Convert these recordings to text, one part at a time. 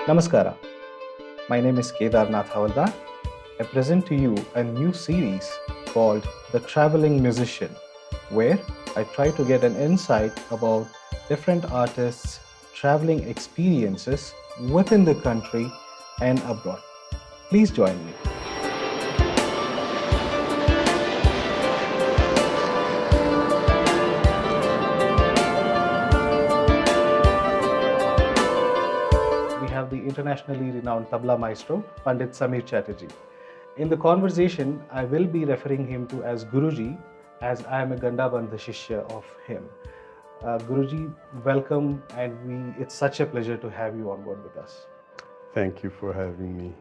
Namaskara. My name is Kedarnath Havaldar. I present to you a new series called The Traveling Musician, where I try to get an insight about different artists' traveling experiences within the country and abroad. Please join me. We have the internationally renowned tabla maestro, Pandit Samir Chaterjee. In the conversation, I will be referring him to as Guruji, as I am a Gandabandha Shishya of him. Guruji, welcome, and it's such a pleasure to have you on board with us. Thank you for having me.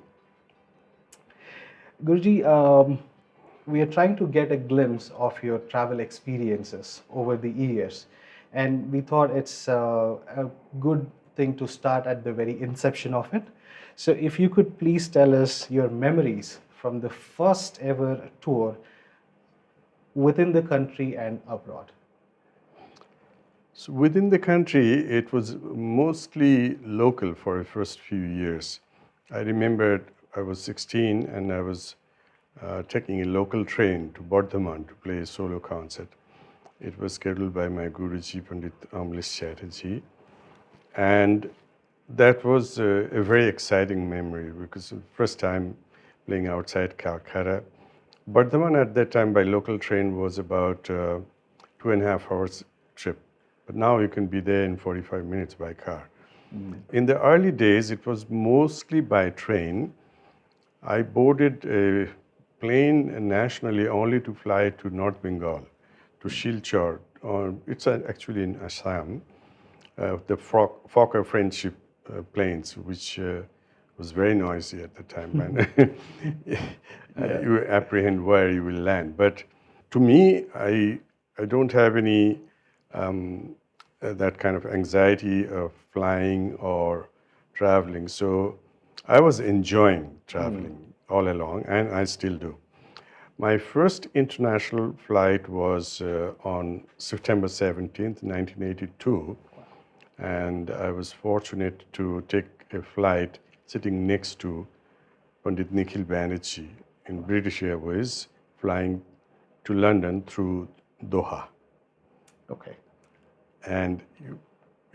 Guruji, we are trying to get a glimpse of your travel experiences over the years, and we thought it's a good thing to start at the very inception of it. So, if you could please tell us your memories from the first ever tour within the country and abroad. So within the country, it was mostly local for the first few years. I remember I was 16 and I was taking a local train to Bardhaman to play a solo concert. It was scheduled by my Guruji Pandit Chaterjee, and that was a very exciting memory because the first time playing outside Calcutta. Bardhaman at that time by local train was about 2.5 hours trip. But now you can be there in 45 minutes by car. In the early days, it was mostly by train. I boarded a plane nationally only to fly to North Bengal, to Silchar. It's actually in Assam, the Fokker Friendship planes, which was very noisy at the time. And you apprehend where you will land. But to me, I don't have any that kind of anxiety of flying or traveling. So I was enjoying traveling all along, and I still do. My first international flight was on September 17th, 1982, and I was fortunate to take a flight sitting next to Pandit Nikhil Banerjee in British Airways, flying to London through Doha. Okay. And you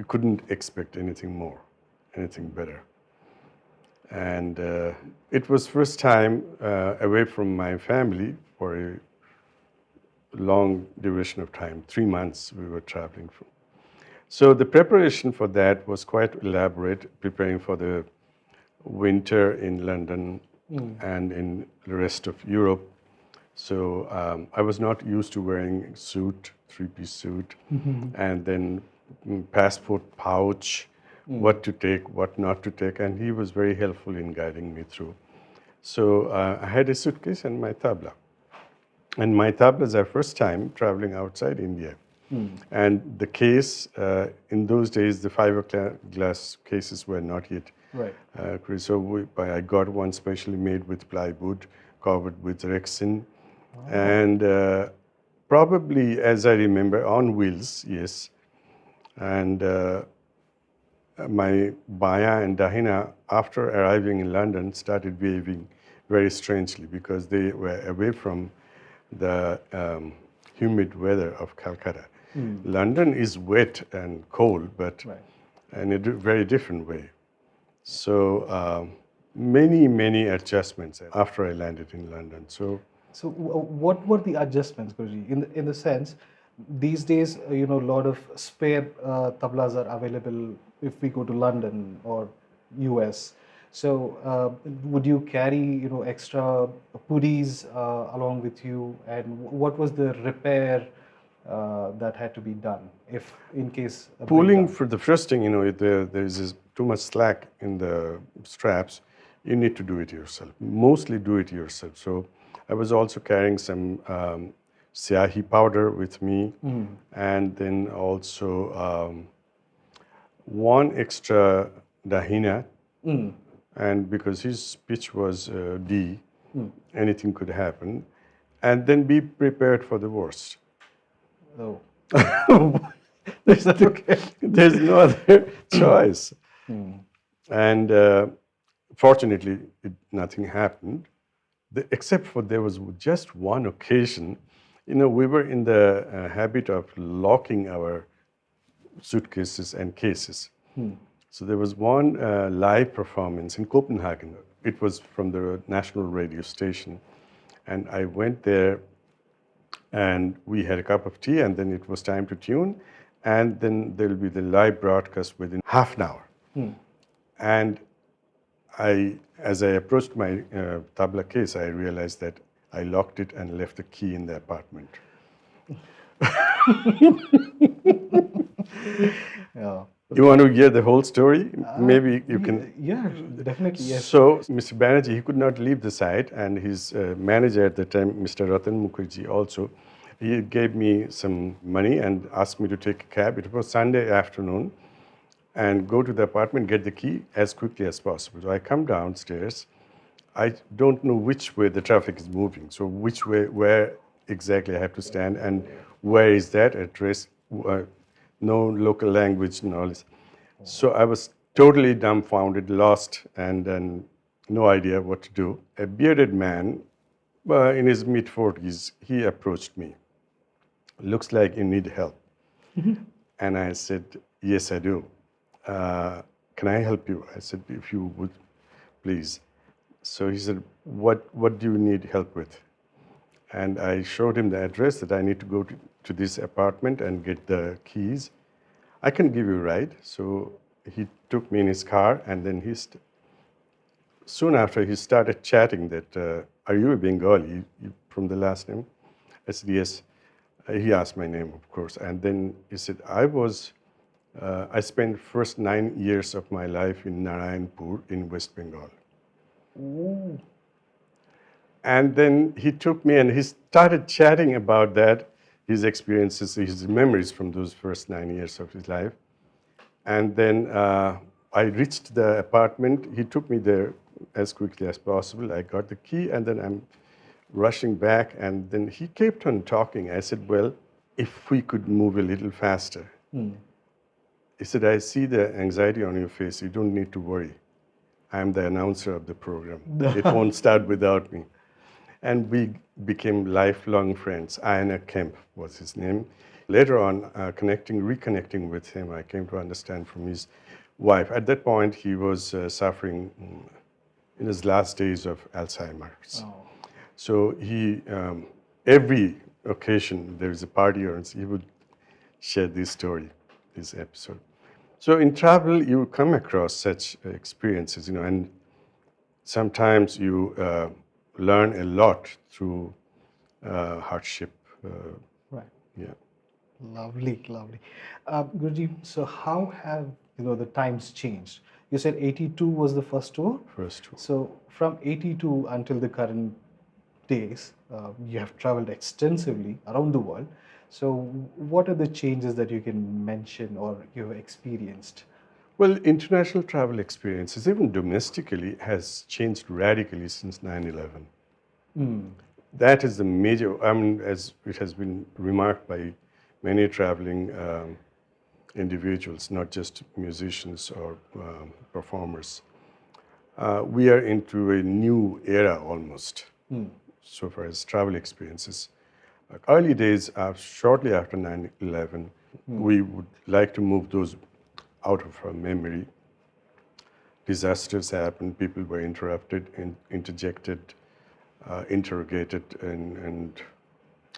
couldn't expect anything more, anything better. And it was first time away from my family for a long duration of time. 3 months we were traveling for. So the preparation for that was quite elaborate, preparing for the winter in London and in the rest of Europe. So I was not used to wearing a suit, three-piece suit, and then passport pouch, what to take, what not to take, and he was very helpful in guiding me through. So I had a suitcase and my tabla. And my tabla is our first time traveling outside India. And the case, in those days, the fiberglass cases were not yet. Right. So I got one specially made with plywood, covered with Rexin. And probably, as I remember, on wheels, yes. And my Baya and Dahina, after arriving in London, started behaving very strangely because they were away from the humid weather of Calcutta. London is wet and cold, but in a very different way. So many adjustments after I landed in London. So what were the adjustments, Guruji? In the sense, these days, a lot of spare tablas are available if we go to London or US. So would you carry, extra pudis along with you? And what was the repair that had to be done if in case pulling for the first thing, there's too much slack in the straps. You need to do it yourself. Mostly do it yourself. So I was also carrying some siahi powder with me, and then also one extra dahina, and because his pitch was D, anything could happen, and then be prepared for the worst. Oh. There's no other choice. And fortunately, nothing happened, except for there was just one occasion. We were in the habit of locking our suitcases and cases. So there was one live performance in Copenhagen. It was from the national radio station. And I went there and we had a cup of tea, and then it was time to tune. And then there will be the live broadcast within half an hour. And as I approached my tabla case, I realized that I locked it and left the key in the apartment. Yeah. You want to hear the whole story? Maybe you can. Yeah, definitely, yes. So, Mr. Banerjee, he could not leave the site, and his manager at the time, Mr. Ratan Mukherjee, also, he gave me some money and asked me to take a cab. It was Sunday afternoon, and go to the apartment, get the key as quickly as possible. So I come downstairs. I don't know which way the traffic is moving. So which way, where exactly I have to stand, and where is that address? No local language and all this. So I was totally dumbfounded, lost, and no idea what to do. A bearded man in his mid-40s, he approached me. Looks like you need help. And I said, yes, I do. Can I help you? I said, if you would, please. So he said, what do you need help with? And I showed him the address that I need to go to this apartment and get the keys. I can give you a ride. So he took me in his car, and then soon after he started chatting that, are you a Bengali from the last name? I said, yes. He asked my name, of course. And then he said, I spent first 9 years of my life in Narayanpur in West Bengal. Ooh. And then he took me and he started chatting about that, his experiences, his memories from those first 9 years of his life. And then I reached the apartment. He took me there as quickly as possible. I got the key, and then I'm rushing back. And then he kept on talking. I said, well, if we could move a little faster. He said, I see the anxiety on your face. You don't need to worry. I'm the announcer of the program. It won't start without me. And we became lifelong friends. Aina Kemp was his name. Later on, reconnecting with him, I came to understand from his wife. At that point, he was suffering in his last days of Alzheimer's. Oh. So every occasion there is a party, or he would share this story, this episode. So in travel, you come across such experiences, and sometimes you learn a lot through hardship. Right. Yeah. Lovely, lovely. Guruji, so how have the times changed? You said 82 was the first tour. First tour. So from 82 until the current days, you have traveled extensively around the world. So what are the changes that you can mention or you have experienced? Well, international travel experiences, even domestically, has changed radically since 9/11. That is the major, as it has been remarked by many traveling individuals, not just musicians or performers. We are into a new era almost, so far as travel experiences. Early days, shortly after 9/11, we would like to move those out of our memory. Disasters happened, people were interrupted, interjected, interrogated, and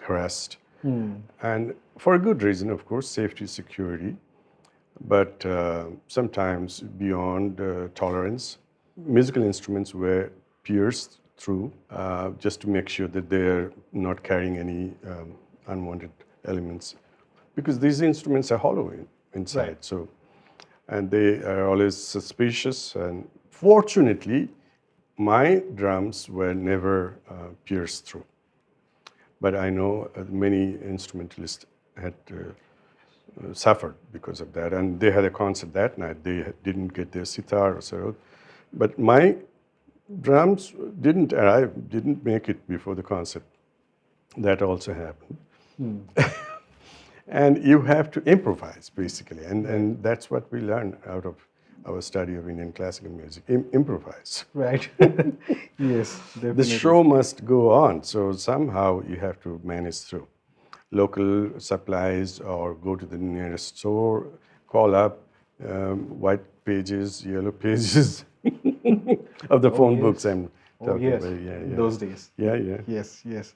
harassed. And for a good reason, of course, safety, security, but sometimes beyond tolerance. Musical instruments were pierced through just to make sure that they're not carrying any unwanted elements, because these instruments are hollow inside. Right. So, and they are always suspicious. And fortunately, my drums were never pierced through. But I know many instrumentalists had suffered because of that. And they had a concert that night. They didn't get their sitar or so. But my drums didn't arrive, didn't make it before the concert. That also happened. And you have to improvise, basically. And that's what we learn out of our study of Indian classical music. Improvise. Right. Yes, The definitely. show must go on, so somehow you have to manage through local supplies or go to the nearest store, call up white pages, yellow pages of the Oh, phone books yes. I'm Oh, talking yes. about. Yeah, In yeah. those days. Yeah, yeah. Yes, yes.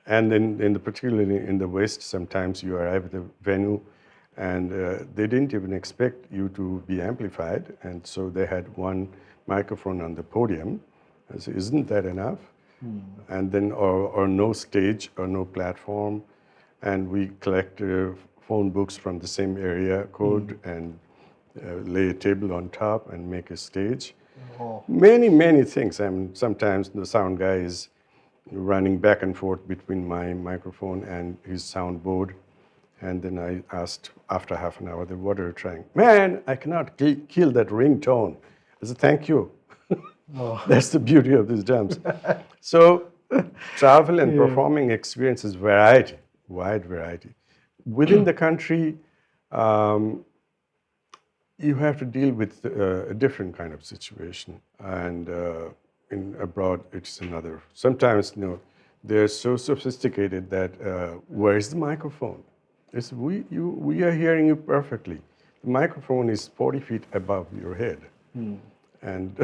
And in the particularly in the West, sometimes you arrive at the venue, and they didn't even expect you to be amplified, and so they had one microphone on the podium. I said, "Isn't that enough?" And then, or no stage or no platform, and we collect phone books from the same area code and lay a table on top and make a stage. Oh, Many things. I mean, sometimes the sound guy is running back and forth between my microphone and his soundboard. And then I asked after half an hour, what are you trying? Man, I cannot kill that ringtone. I said, thank you. oh. That's the beauty of these drums. So travel and Yeah. performing experience is variety, wide variety. Within the country, you have to deal with a different kind of situation, and in abroad it's another. Sometimes, they're so sophisticated that where's the microphone? It's we are hearing you perfectly. The microphone is 40 feet above your head, and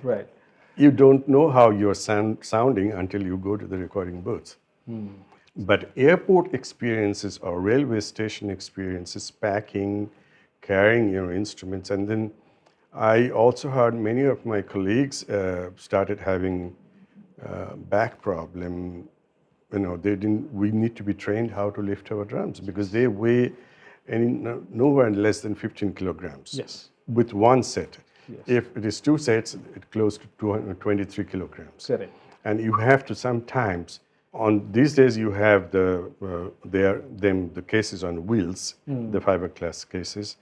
Right. you don't know how you're sounding until you go to the recording booth. But airport experiences or railway station experiences, packing, carrying your instruments, and then I also heard many of my colleagues started having back problem. They didn't. We need to be trained how to lift our drums because they weigh nowhere less than 15 kilograms. Yes. With one set. Yes. If it is two sets, it's close to 223 kilograms. Correct. And you have to sometimes, on these days you have the cases on wheels, the fiberglass cases,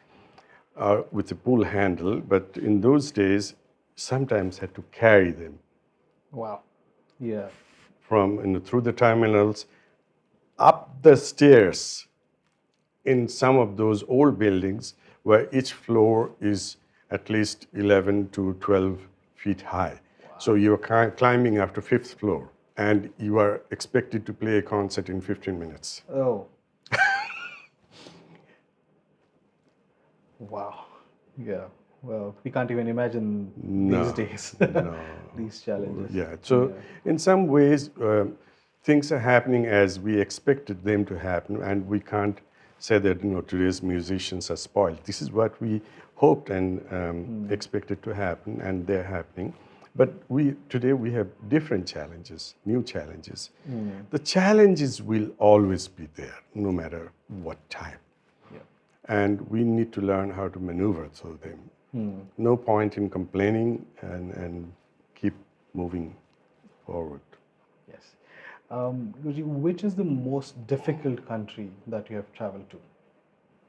with a pull handle, but in those days, sometimes had to carry them Wow. Yeah. from through the terminals, up the stairs in some of those old buildings where each floor is at least 11 to 12 feet high. So you're climbing up to fifth floor and you are expected to play a concert in 15 minutes. Oh. Wow. Yeah. Well, we can't even imagine these No, days, no. these challenges. Yeah. So in some ways, things are happening as we expected them to happen, and we can't say that today's musicians are spoiled. This is what we hoped and expected to happen, and they're happening. But today we have different challenges, new challenges. The challenges will always be there, no matter what time. Yeah. And we need to learn how to maneuver through them. No point in complaining and keep moving forward. Yes. Guruji, which is the most difficult country that you have traveled to?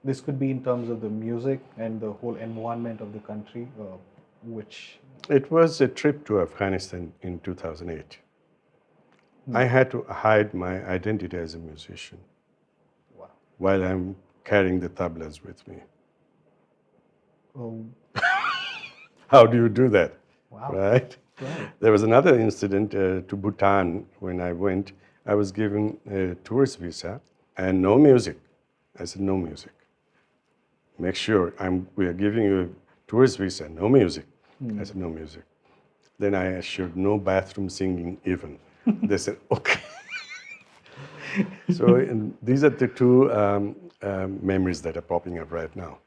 This could be in terms of the music and the whole environment of the country, which. It was a trip to Afghanistan in 2008. I had to hide my identity as a musician Wow. while I'm carrying the tablas with me. Oh, How do you do that? wow. Right? Right. There was another incident to Bhutan when I went. I was given a tourist visa and no music. I said, no music. Make sure we are giving you a tourist visa, no music. I said, no music. Then I assured no bathroom singing even. They said, okay. So these are the two memories that are popping up right now.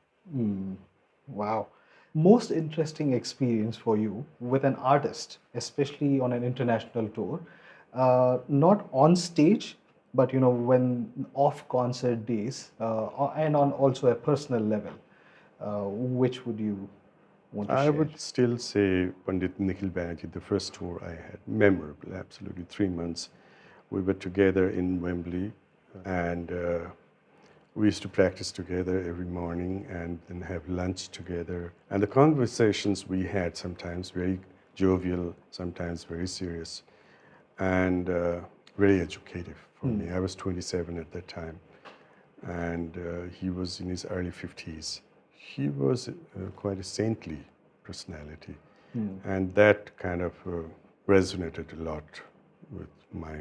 Wow. Most interesting experience for you with an artist, especially on an international tour, not on stage, but when off concert days, and on also a personal level, which would you want to I share? would still say Pandit Nikhil Banerjee, the first tour I had, memorable, absolutely. 3 months. We were together in Wembley, and we used to practice together every morning and then have lunch together. And the conversations we had, sometimes very jovial, sometimes very serious, and very educative for me. I was 27 at that time, and he was in his early 50s. he was quite a saintly personality, Hmm. and that kind of resonated a lot with my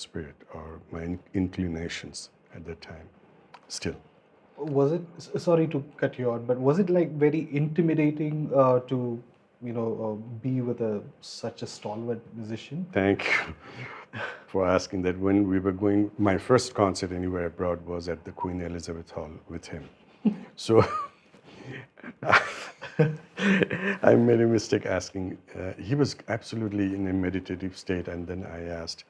spirit or my inclinations at that time. Still, Was it, sorry to cut you out, but was it like very intimidating to, be with such a stalwart musician? thank you for asking that. When we were going, my first concert anywhere abroad was at the Queen Elizabeth Hall with him. So I made a mistake asking. He was absolutely in a meditative state, and then I asked,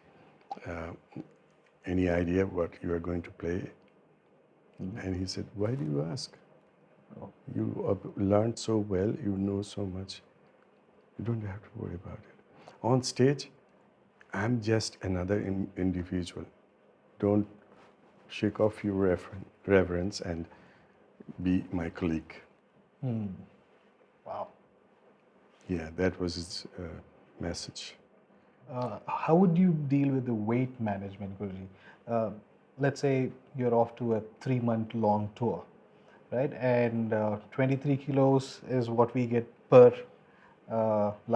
"Any idea what you are going to play?" And he said, "Why do you ask? Oh. You learned so well, you know so much. You don't have to worry about it. On stage, I'm just another individual. Don't shake off your reverence and be my colleague." Hmm. Wow. Yeah, that was his message. How would you deal with the weight management, Guruji? Uh, let's say you're off to a 3-month long tour, right? And 23 kilos is what we get per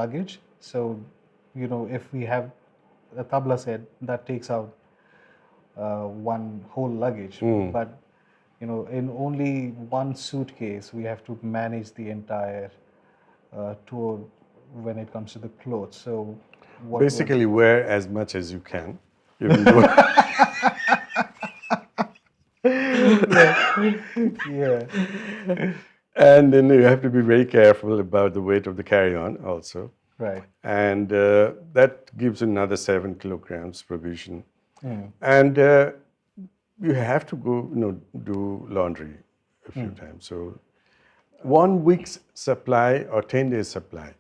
luggage. So, if we have a tabla set, that takes out one whole luggage. But, in only one suitcase, we have to manage the entire tour when it comes to the clothes. So, what would Basically, wear as much as you can, even though. yeah. And then you have to be very careful about the weight of the carry-on also. Right. And that gives another 7 kilograms provision. Mm. And you have to go, do laundry a few times. So 1 week's supply or 10 days supply,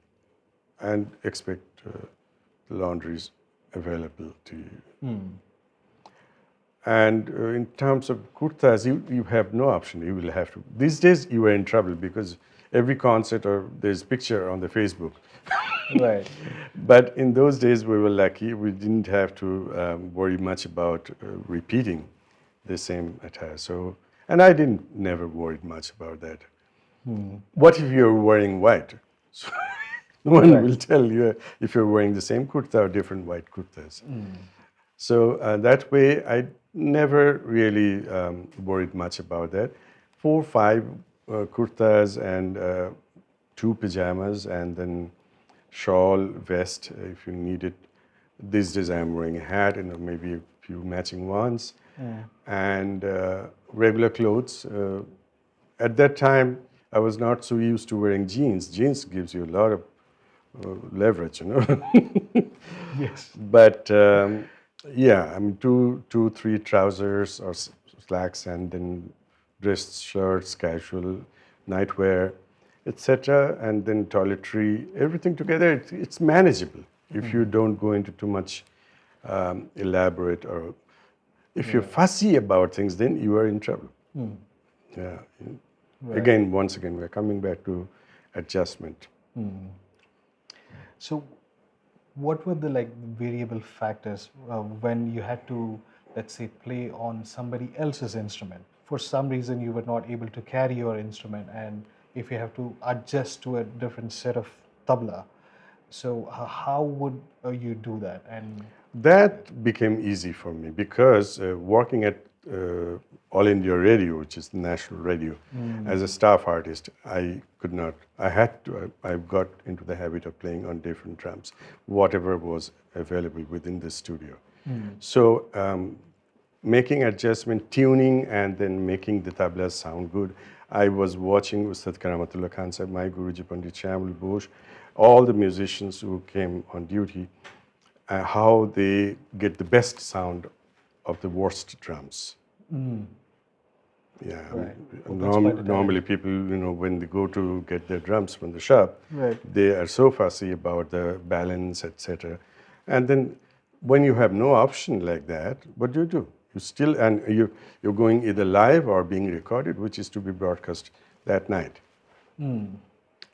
and expect the laundries available to you. And in terms of kurtas, you have no option. You will have to. These days, you are in trouble because every concert or there's picture on the Facebook. Right. But in those days, we were lucky. We didn't have to worry much about repeating the same attire. So, and I didn't never worried much about that. What if you're wearing white? So no one Right. will tell you if you're wearing the same kurta or different white kurtas. So that way, I never really worried much about that. 4, 5 kurtas and 2 pajamas, and then shawl, vest if you need it. These days, I'm wearing a hat and maybe a few matching ones, and regular clothes. At that time, I was not so used to wearing jeans. Jeans gives you a lot of leverage, Yes. But yeah, I mean, two, three trousers or slacks, and then dress shirts, casual, nightwear, etc., and then toiletry. Everything together, it's manageable if you don't go into too much elaborate, or if you're fussy about things, then you are in trouble. Yeah. Right. Again, once again, we're coming back to adjustment. So, what were the variable factors when you had to, let's say, play on somebody else's instrument? For some reason, you were not able to carry your instrument, and if you have to adjust to a different set of tabla, so how would you do that? And That became easy for me because working at All India Radio, which is the national radio, as a staff artist, I could not. I had to. I got into the habit of playing on different drums, whatever was available within the studio. So making adjustment, tuning, and then making the tablas sound good. I was watching Ustad Karamatullah Khan Sahib, my Guruji Pandit Shyamul Bose, all the musicians who came on duty, how they get the best sound of the worst drums. Yeah, Right. Well, that's quite a talent. normally people, when they go to get their drums from the shop, Right. they are so fussy about the balance, etc. And then when you have no option like that, what do? You still, and you're going either live or being recorded, which is to be broadcast that night.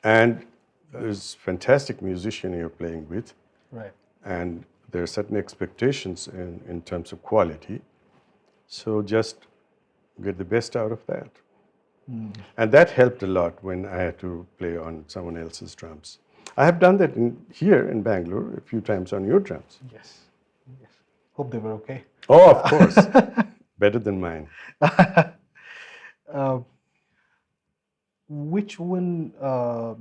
And there's fantastic musician you're playing with, Right. and there are certain expectations in terms of quality. So just get the best out of that. And that helped a lot when I had to play on someone else's drums. I have done that here in Bangalore a few times on your drums. Yes. Yes. Hope they were okay. Oh, of course. Better than mine. Uh, which one,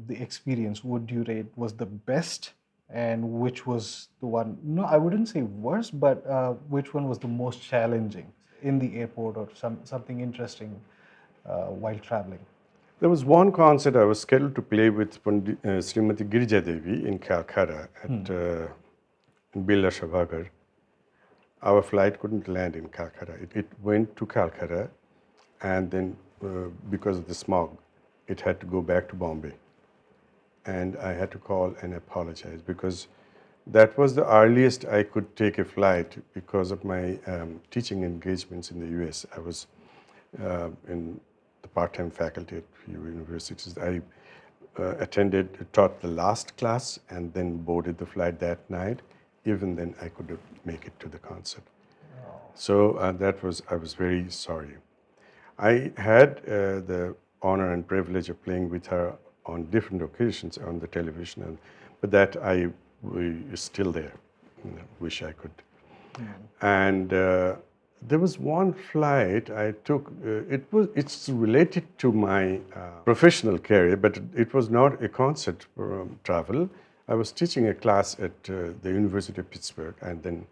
the experience would you rate was the best, and which was the one, no, I wouldn't say worst, but which one was the most challenging in the airport, or something interesting while traveling? There was one concert I was scheduled to play with Srimati Girija Devi in Calcutta at in Bilashabagar. Our flight couldn't land in Calcutta. It went to Calcutta, and then because of the smog, it had to go back to Bombay. And I had to call and apologize because that was the earliest I could take a flight because of my teaching engagements in the US. I was in the part-time faculty at few universities. I taught the last class and then boarded the flight that night. Even then, I couldn't make it to the concert. So I was very sorry. I had the honor and privilege of playing with her on different occasions on the television, but that is still there. Wish I could. And there was one flight I took. It's related to my professional career, but it was not a concert travel. I was teaching a class at the University of Pittsburgh, and then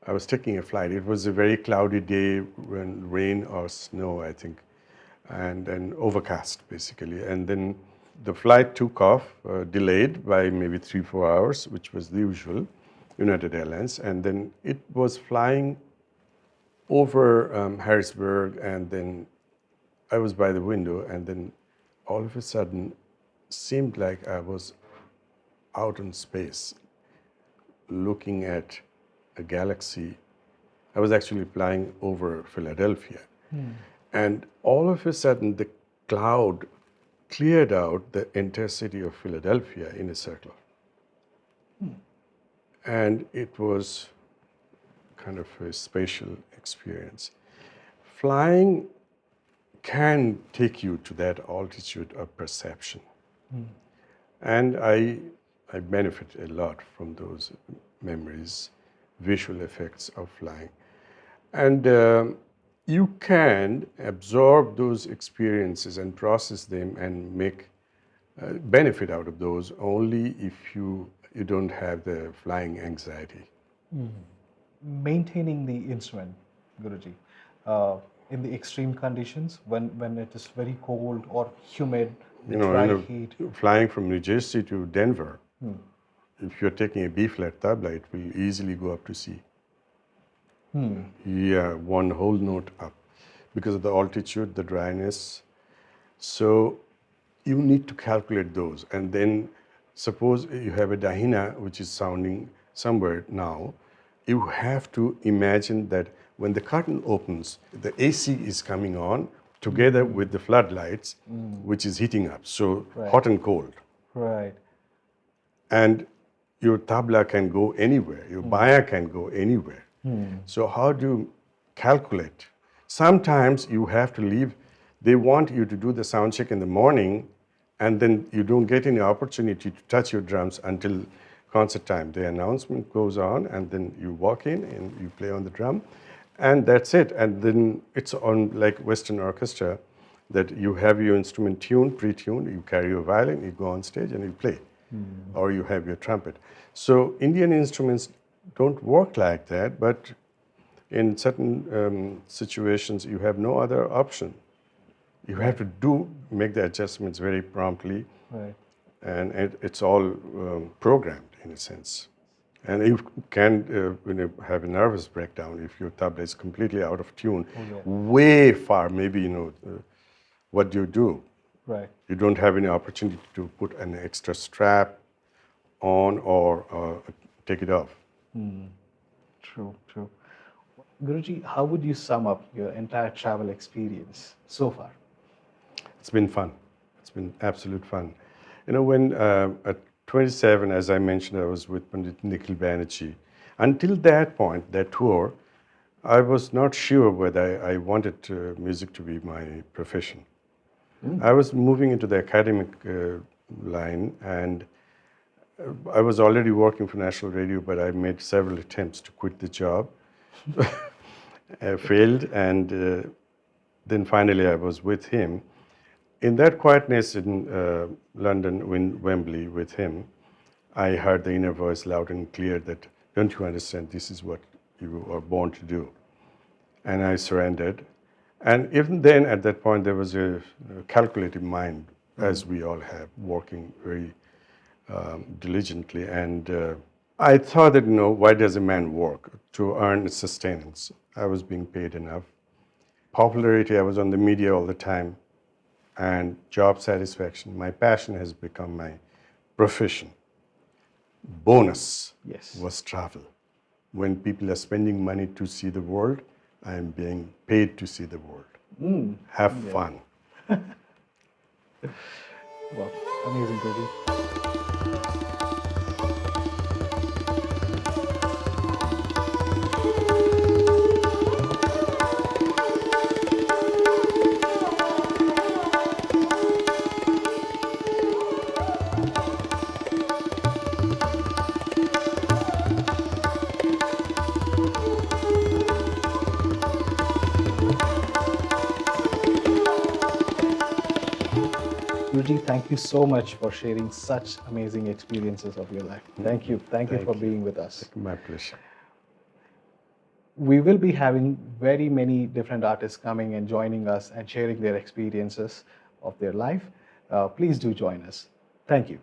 I was taking a flight. It was a very cloudy day, when rain or snow, I think, and overcast basically. And then the flight took off, delayed by maybe 3-4 hours, which was the usual, United Airlines. And then it was flying over Harrisburg, and then I was by the window, and then all of a sudden, seemed like I was out in space, looking at a galaxy. I was actually flying over Philadelphia. And all of a sudden, the cloud cleared out the entire city of Philadelphia in a circle. And it was kind of a spatial experience. Flying can take you to that altitude of perception. And I benefit a lot from those memories, visual effects of flying. And you can absorb those experiences and process them and make benefit out of those only if you don't have the flying anxiety. Maintaining the instrument, Guruji, in the extreme conditions, when it is very cold or humid, the dry heat. Flying from New Jersey to Denver, if you're taking a B flat tabla, it will easily go up to C. Yeah, one whole note up because of the altitude, the dryness. So you need to calculate those. And then suppose you have a dahina which is sounding somewhere now, you have to imagine that when the curtain opens, the AC is coming on together with the floodlights, which is heating up. So hot and cold. Right. And your tabla can go anywhere, your baya can go anywhere. So how do you calculate? Sometimes you have to leave. They want you to do the sound check in the morning, and then you don't get any opportunity to touch your drums until concert time. The announcement goes on, and then you walk in and you play on the drum, and that's it. And then it's on like Western orchestra, that you have your instrument tuned, pre-tuned, you carry your violin, you go on stage and you play, or you have your trumpet. So Indian instruments don't work like that, but in certain situations, you have no other option. You have to make the adjustments very promptly, and it's all programmed in a sense. And you can have a nervous breakdown if your tabla is completely out of tune, way far. Maybe what do you do? Right. You don't have any opportunity to put an extra strap on or take it off. True, true. Guruji, how would you sum up your entire travel experience so far? It's been fun. It's been absolute fun. When at 27, as I mentioned, I was with Pandit Nikhil Banerjee. Until that point, that tour, I was not sure whether I wanted music to be my profession. I was moving into the academic line, and I was already working for National Radio, but I made several attempts to quit the job. I failed, and then finally I was with him. In that quietness in London, in Wembley, with him, I heard the inner voice loud and clear that, don't you understand, this is what you are born to do. And I surrendered. And even then, at that point, there was a calculative mind, as we all have, working very diligently. And I thought that, why does a man work? To earn sustenance. I was being paid enough. Popularity, I was on the media all the time. And job satisfaction, my passion has become my profession. Bonus was travel. When people are spending money to see the world, I am being paid to see the world. Have fun. Wow, amazing, Guruji. Guruji, thank you so much for sharing such amazing experiences of your life. Thank you. Thank you for being with us. My pleasure. We will be having very many different artists coming and joining us and sharing their experiences of their life. Please do join us. Thank you.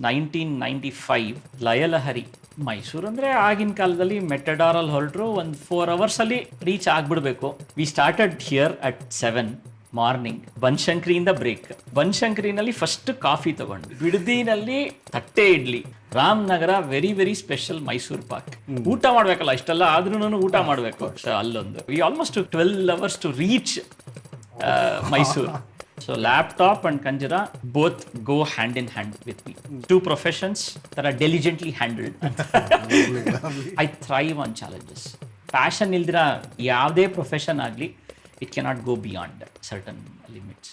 1995 ಲಯಲಹರಿ Mysuru ಅಂದರೆ ಆಗಿನ ಕಾಲದಲ್ಲಿ ಮೆಟಡಾರಲ್ಲಿ ಹೊರಟರು ಒಂದು 4 ಅವರ್ಸಲ್ಲಿ reach ಆಗಿಬಿಡ್ಬೇಕು. We started here at 7 morning. ಬನಶಂಕರಿಯಿಂದ break. ಬನಶಂಕರಿನಲ್ಲಿ first coffee ತಗೊಂಡ್ವಿ. ಬಿಡದಿನಲ್ಲಿ ತಟ್ಟೆ idli. Ramanagara very very special Mysore pak. ಊಟ ಮಾಡಬೇಕಲ್ಲ, ಇಷ್ಟೆಲ್ಲ ಆದ್ರೂ ಊಟ ಮಾಡಬೇಕು. ಅಲ್ಲೊಂದು we almost 12 hours to reach Mysore. So laptop and Kanjara both go hand in hand with me. Two professions that are diligently handled. I thrive on challenges. Passion ildira yavade profession agli, it cannot go beyond certain limits.